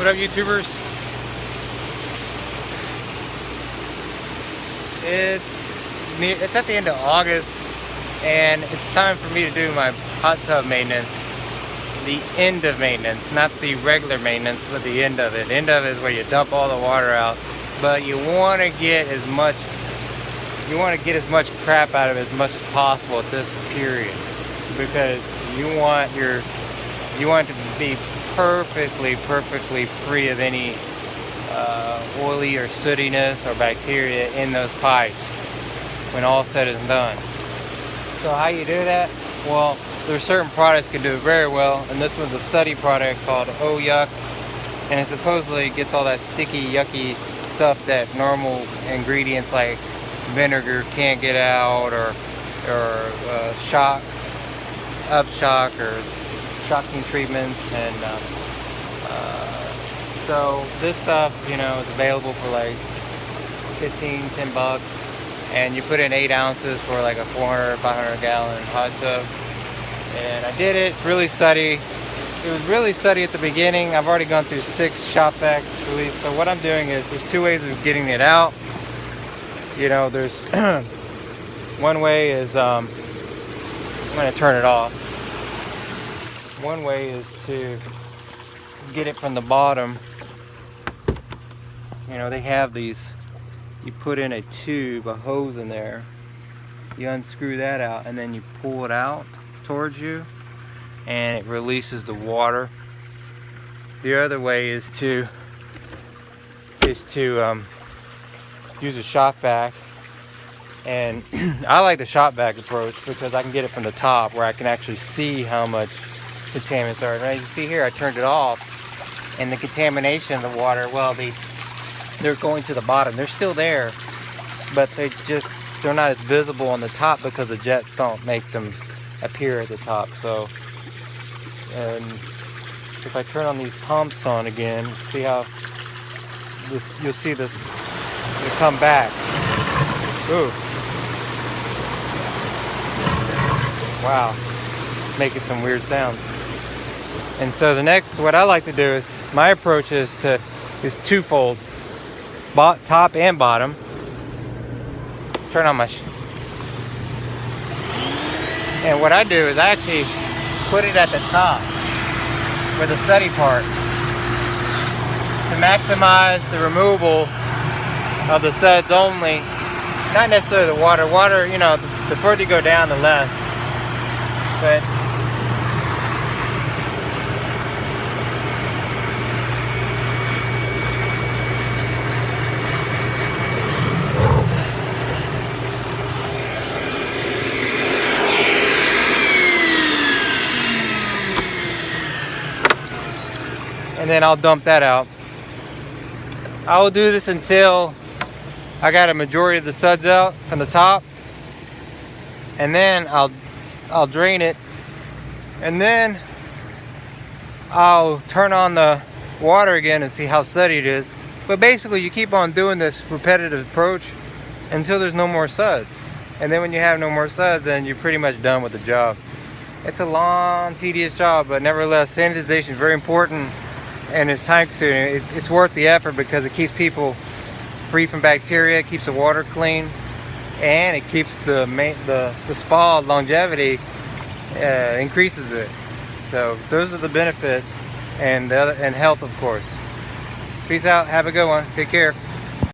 What up, YouTubers? It's at the end of August, and it's time for me to do my hot tub maintenance. The end of maintenance, not the regular maintenance, but the end of it. End of it is where you dump all the water out, but you want to get as much crap out of it as much as possible at this period, because you want it to be perfectly free of any oily or sootiness or bacteria in those pipes when all said and done. So how you do that? Well, there's certain products can do it very well, and this one's a Suddy product called Oh Yuk, and it supposedly gets all that sticky, yucky stuff that normal ingredients like vinegar can't get out, or upshock or shocking treatments, and so this stuff, is available for like $10 bucks, and you put in 8 ounces for like a 500 gallon hot tub. And I did it. It's really suddy. It was really suddy at the beginning. I've already gone through 6 shop vacs release. So what I'm doing is there's 2 ways of getting it out. There's one way is I'm going to turn it off. One way is to get it from the bottom. They have these, you put in a tube, a hose in there, you unscrew that out, and then you pull it out towards you, and it releases the water. The other way is to use a shop vac, and I like the shop vac approach because I can get it from the top where I can actually see how much contaminants are. And as you see here, I turned it off, and the contamination of the water, well, they're going to the bottom. They're still there, but they're not as visible on the top because the jets don't make them appear at the top. So, and if I turn on these pumps on again, see how you'll see this, it'll come back. Ooh. Wow, it's making some weird sounds. And so what I like to do is, my approach is twofold, top and bottom. Turn on and what I do is I actually put it at the top for the Suddy part to maximize the removal of the suds only, not necessarily the water. Water, the further you go down, the less. But and then I'll dump that out. I will do this until I got a majority of the suds out from the top, and then I'll drain it, and then I'll turn on the water again and see how suddy it is. But basically, you keep on doing this repetitive approach until there's no more suds, and then when you have no more suds, then you're pretty much done with the job. It's a long, tedious job, but nevertheless, sanitization is very important. And it's time consuming. It's worth the effort because it keeps people free from bacteria, it keeps the water clean, and it keeps the spa longevity, increases it. So those are the benefits, and health, of course. Peace out. Have a good one. Take care.